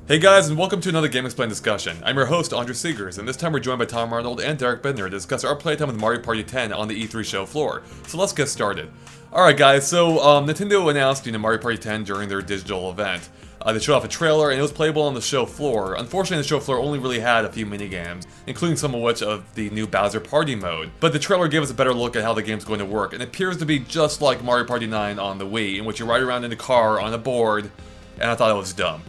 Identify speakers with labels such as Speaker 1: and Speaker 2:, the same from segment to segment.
Speaker 1: Hey guys, and welcome to another GameXplain discussion. I'm your host, Andre Seegers, and this time we're joined by Tom Arnold and Derek Bidner to discuss our playtime with Mario Party 10 on the E3 show floor. So let's get started. Alright guys, so Nintendo announced Mario Party 10 during their digital event. They showed off a trailer, and it was playable on the show floor. Unfortunately, the show floor only really had a few minigames, including some of which of the new Bowser Party mode. But the trailer gave us a better look at how the game's going to work, and it appears to be just like Mario Party 9 on the Wii, in which you ride around in a car on a board, and I thought it was dumb.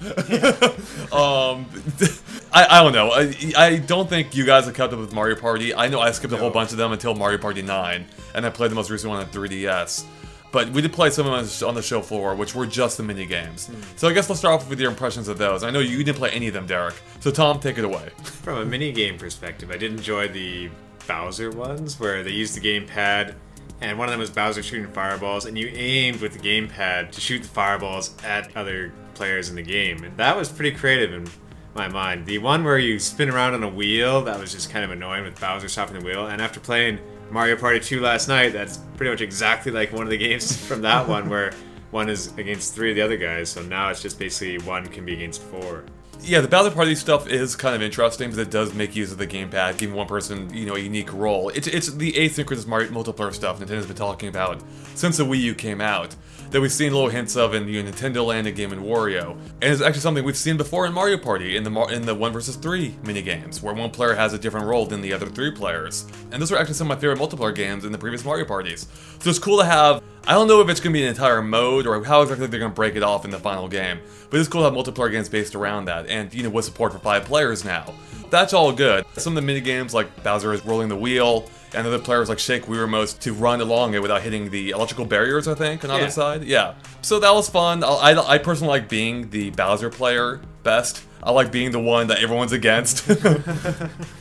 Speaker 1: I don't know. I don't think you guys have kept up with Mario Party. I know I skipped a whole bunch of them until Mario Party 9, and I played the most recent one on 3DS. But we did play some of them on the show floor, which were just the mini games. So I guess let's start off with your impressions of those. I know you didn't play any of them, Derek. So Tom, take it away.
Speaker 2: From a mini game perspective, I did enjoy the Bowser ones, where they used the gamepad, and one of them was Bowser shooting fireballs, and you aimed with the gamepad to shoot the fireballs at other players in the game. And that was pretty creative in my mind. The one where you spin around on a wheel, that was just kind of annoying with Bowser stopping the wheel. And after playing Mario Party 2 last night, that's pretty much exactly like one of the games from that one, where one is against 3 of the other guys. So now it's just basically 1 can be against 4.
Speaker 1: Yeah, the Bowser Party stuff is kind of interesting because it does make use of the gamepad, giving one person, a unique role. It's the asynchronous Mario multiplayer stuff Nintendo's been talking about since the Wii U came out, that we've seen little hints of in Nintendo Land and Game & Wario. And it's actually something we've seen before in Mario Party, in the 1 vs 3 minigames, where one player has a different role than the other 3 players. And those were actually some of my favorite multiplayer games in the previous Mario Parties. So it's cool to have, I don't know if it's going to be an entire mode or how exactly they're going to break it off in the final game, but it's cool to have multiplayer games based around that, and with support for 5 players now. That's all good. Some of the minigames, like Bowser is rolling the wheel, and other players like shake Wii remotes to run along it without hitting the electrical barriers, I think, on the other side. Yeah. So that was fun. I personally like being the Bowser player best. I like being the one that everyone's against.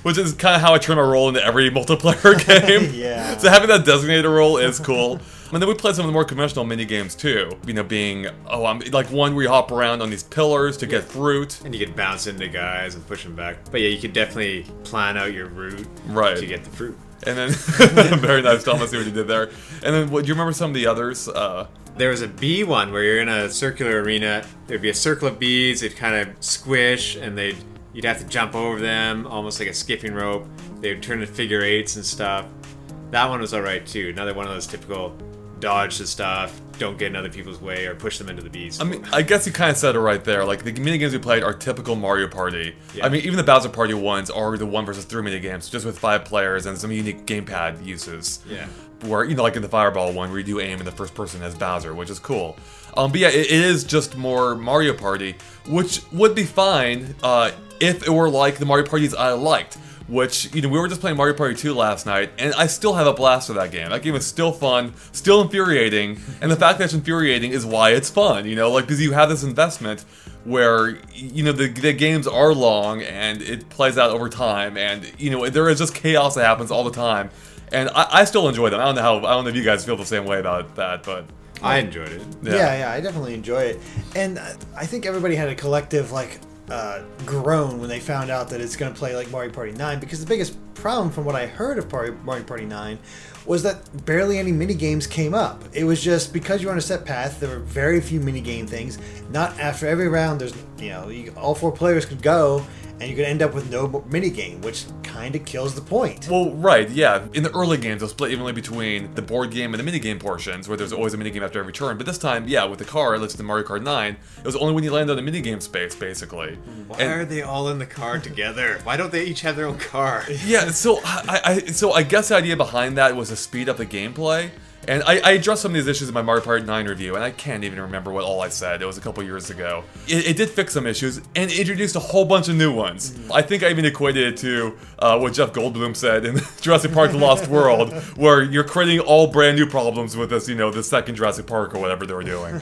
Speaker 1: Which is kind of how I turn my role into every multiplayer game.
Speaker 3: Yeah.
Speaker 1: So having that designated role is cool. And then we played some of the more conventional mini-games too. Being, like one where you hop around on these pillars to get fruit.
Speaker 2: And you could bounce into guys and push them back. But yeah, you could definitely plan out your route to get the fruit.
Speaker 1: And then, very nice, Tom, I see what you did there. And then, do you remember some of the others?
Speaker 2: There was a bee one where you're in a circular arena. There'd be a circle of bees, they'd kind of squish, and you'd have to jump over them, almost like a skipping rope. They would turn into figure 8s and stuff. That one was alright too. Another one of those typical dodge the stuff, don't get in other people's way, or push them into the bees.
Speaker 1: I mean, I guess you kind of said it right there. Like, the minigames we played are typical Mario Party.
Speaker 2: Yeah.
Speaker 1: I mean, even the Bowser Party ones are the 1 vs 3 minigames, just with 5 players and some unique gamepad uses.
Speaker 2: Yeah.
Speaker 1: Where, like in the Fireball one, where you do aim in the first person as Bowser, which is cool. But yeah, it is just more Mario Party, which would be fine if it were like the Mario Parties I liked. Which, we were just playing Mario Party 2 last night, and I still have a blast with that game. That game is still fun, still infuriating, and the fact that it's infuriating is why it's fun, like, because you have this investment where, the games are long, and it plays out over time, and, there is just chaos that happens all the time, and I still enjoy them. I don't know if you guys feel the same way about that, but
Speaker 2: I enjoyed it.
Speaker 3: Yeah, I definitely enjoy it. And I think everybody had a collective, groan when they found out that it's going to play like Mario Party 9, because the biggest problem from what I heard of Mario Party 9 was that barely any minigames came up. It was just because you're on a set path, there were very few minigame things. Not after every round, there's, all 4 players could go, and you could end up with no minigame, which kind of kills the point.
Speaker 1: Well, right, yeah. In the early games, they'll split evenly between the board game and the minigame portions, where there's always a minigame after every turn. But this time, yeah, with the car, at least in Mario Kart 9, it was only when you land on the minigame space, basically.
Speaker 2: Why are they all in the car together? Why don't they each have their own car?
Speaker 1: Yeah, so I guess the idea behind that was to speed up the gameplay. And I addressed some of these issues in my Mario Party 9 review, and I can't even remember what all I said. It was a couple years ago. It did fix some issues, and introduced a whole bunch of new ones. I think I even equated it to what Jeff Goldblum said in Jurassic Park The Lost World, where you're creating all brand new problems with this, the second Jurassic Park or whatever they were doing.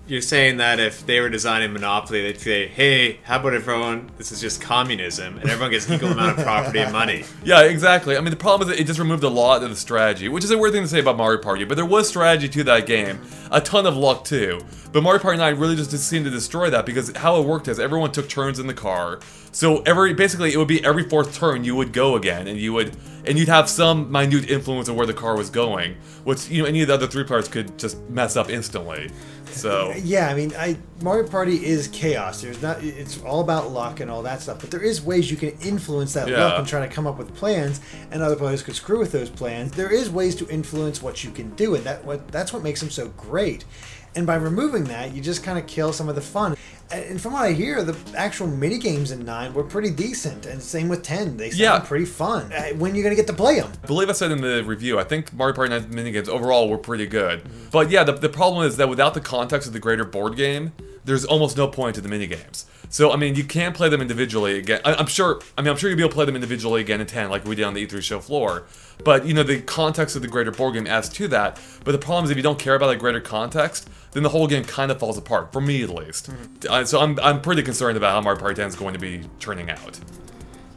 Speaker 2: You're saying that if they were designing Monopoly, they'd say, hey, how about everyone, this is just communism, and everyone gets equal amount of property and money.
Speaker 1: Yeah, exactly. I mean, the problem is that it just removed a lot of the strategy, which is a weird thing to say about Mario Party, but there was strategy to that game. A ton of luck, too. But Mario Party 9 really just seemed to destroy that, because how it worked is everyone took turns in the car. So basically, it would be every 4th turn you would go again, and you'd have some minute influence of where the car was going, which, any of the other 3 players could just mess up instantly. So
Speaker 3: yeah, I mean, Mario Party is chaos. It's all about luck and all that stuff. But there is ways you can influence that luck and try to come up with plans, and other players could screw with those plans. There is ways to influence what you can do, and that's what makes them so great. And by removing that, you just kind of kill some of the fun. And from what I hear, the actual minigames in 9 were pretty decent. And same with 10. They sound pretty fun. When are you going to get to play them?
Speaker 1: I believe I said in the review, I think Mario Party 9 minigames overall were pretty good. But yeah, the problem is that without the context of the greater board game, there's almost no point to the minigames. So, I mean, you can play them individually again. I'm sure you'll be able to play them individually again in 10, like we did on the E3 show floor. But, the context of the greater board game adds to that. But the problem is if you don't care about the greater context, then the whole game kind of falls apart, for me at least. So I'm pretty concerned about how Mario Party 10 is going to be turning out.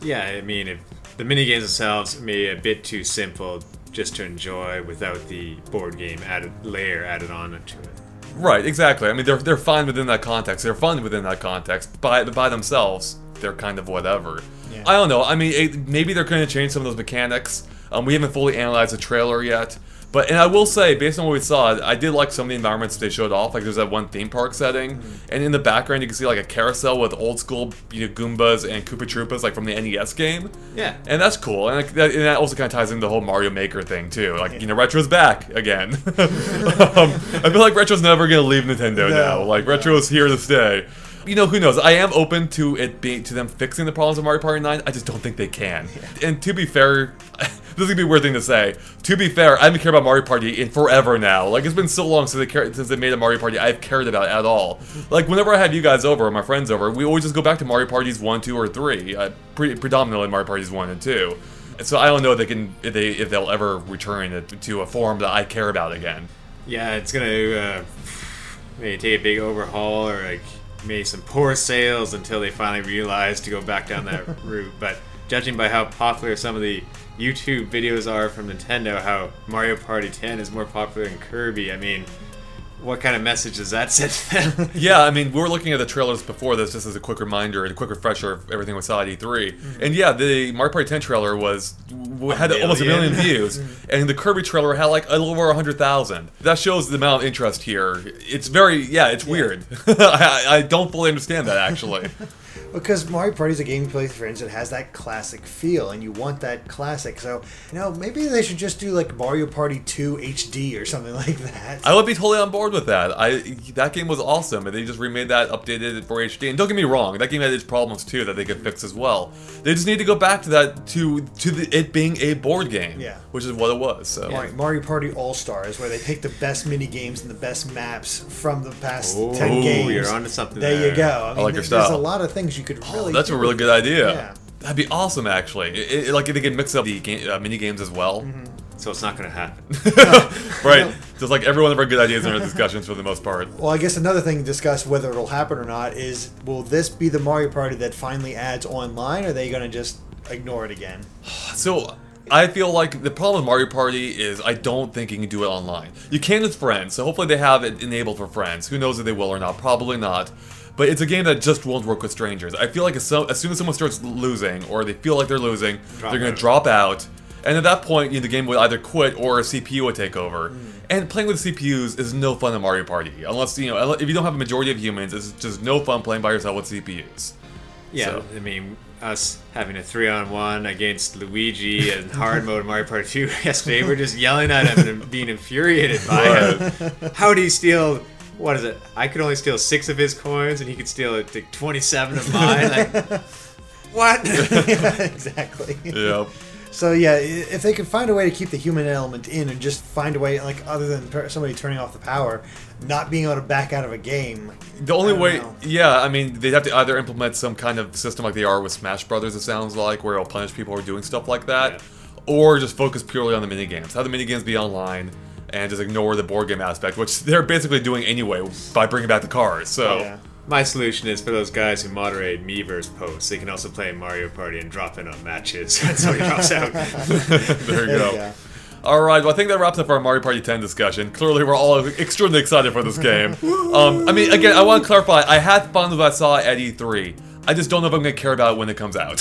Speaker 2: Yeah, I mean, if the minigames themselves may be a bit too simple just to enjoy without the board game layer added on to it.
Speaker 1: Right, exactly. I mean, they're fine within that context. They're fun within that context. By themselves, they're kind of whatever. Yeah. I don't know. I mean, maybe they're going to change some of those mechanics. We haven't fully analyzed the trailer yet. And I will say, based on what we saw, I did like some of the environments they showed off. Like, there's that one theme park setting, and in the background you can see like a carousel with old school, Goombas and Koopa Troopas, like from the NES game.
Speaker 2: Yeah,
Speaker 1: and that's cool. And that also kind of ties into the whole Mario Maker thing too. Like, Retro's back again. I feel like Retro's never gonna leave Nintendo now. Like, Retro's here to stay. Who knows? I am open to them fixing the problems of Mario Party 9. I just don't think they can. Yeah. And to be fair, this is gonna be a weird thing to say. To be fair, I haven't cared about Mario Party in forever now. Like, it's been so long since they made a Mario Party I've cared about it at all. Like, whenever I have you guys over, or my friends over, we always just go back to Mario Parties 1, 2, or 3. Predominantly Mario Parties 1 and 2. So I don't know if they'll ever return to a form that I care about again.
Speaker 2: Yeah, it's gonna maybe take a big overhaul, or like maybe some poor sales until they finally realize to go back down that route. But judging by how popular some of the YouTube videos are from Nintendo, how Mario Party 10 is more popular than Kirby, I mean, what kind of message does that send to them?
Speaker 1: Yeah, I mean, we were looking at the trailers before this just as a quick reminder and a quick refresher of everything we saw at E3. And yeah, the Mario Party 10 trailer had almost 1 million views, and the Kirby trailer had like a little over 100,000. That shows the amount of interest here. It's it's weird. I don't fully understand that, actually.
Speaker 3: Because Mario Party is a game you play with friends that has that classic feel, and you want that classic. So, maybe they should just do like Mario Party 2 HD or something like that.
Speaker 1: I would be totally on board with that. That game was awesome, and they just remade that, updated it for HD. And don't get me wrong, that game had its problems too that they could fix as well. They just need to go back to that it being a board game, which is what it was. So
Speaker 3: Mario Party All Stars, where they pick the best mini games and the best maps from the past 10 games.
Speaker 2: You're onto something.
Speaker 3: There you go.
Speaker 1: I like your style.
Speaker 3: There's a lot of things you could really.
Speaker 1: That's a really good idea. Yeah. That'd be awesome, actually. Like if they could mix up the mini games as well.
Speaker 2: So it's not going to happen.
Speaker 1: Right. Just like every one of our good ideas in our discussions for the most part.
Speaker 3: Well, I guess another thing to discuss whether it'll happen or not is, will this be the Mario Party that finally adds online, or are they going to just ignore it again?
Speaker 1: So I feel like the problem with Mario Party is I don't think you can do it online. You can with friends, so hopefully they have it enabled for friends. Who knows if they will or not? Probably not. But it's a game that just won't work with strangers. I feel like as soon as someone starts losing, or they feel like they're losing, they're going to drop out. And at that point, the game would either quit or a CPU would take over. And playing with CPUs is no fun in Mario Party. Unless, if you don't have a majority of humans, it's just no fun playing by yourself with CPUs.
Speaker 2: Yeah, so. I mean, us having a 3-on-1 against Luigi in hard mode Mario Party 2 yesterday, we're just yelling at him and being infuriated by him. How do you steal... What is it? I could only steal 6 of his coins, and he could steal like 27 of mine. Like, what?
Speaker 3: Yeah, exactly.
Speaker 1: Yep.
Speaker 3: So yeah, if they could find a way to keep the human element in and just find a way, like other than somebody turning off the power, not being able to back out of a game.
Speaker 1: The only way,
Speaker 3: know.
Speaker 1: yeah, I mean, they'd have to either implement some kind of system like they are with Smash Brothers, it sounds like, where it'll punish people who are doing stuff like that,
Speaker 2: Yeah.
Speaker 1: or just focus purely on the minigames. Have the minigames be online, and just ignore the board game aspect, which they're basically doing anyway by bringing back the cars, so...
Speaker 3: Yeah.
Speaker 2: My solution is for those guys who moderate Miiverse posts, they can also play Mario Party and drop in on matches when somebody drops out.
Speaker 1: There you go. Alright, well I think that wraps up our Mario Party 10 discussion. Clearly we're all extremely excited for this game. I mean, again, I want to clarify, I had fun with what I saw at E3. I just don't know if I'm going to care about it when it comes out.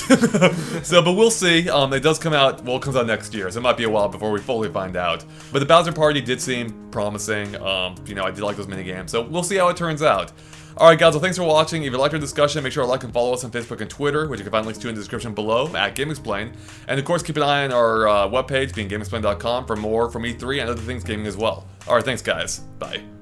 Speaker 1: So, but we'll see. It does come out, well, it comes out next year, so it might be a while before we fully find out. But the Bowser Party did seem promising. You know, I did like those minigames, so we'll see how it turns out. Alright guys, well thanks for watching. If you liked our discussion, make sure to like and follow us on Facebook and Twitter, which you can find links to in the description below, at GameXplain. And of course, keep an eye on our webpage, being GameXplain.com, for more from E3 and other things gaming as well. Alright, thanks guys. Bye.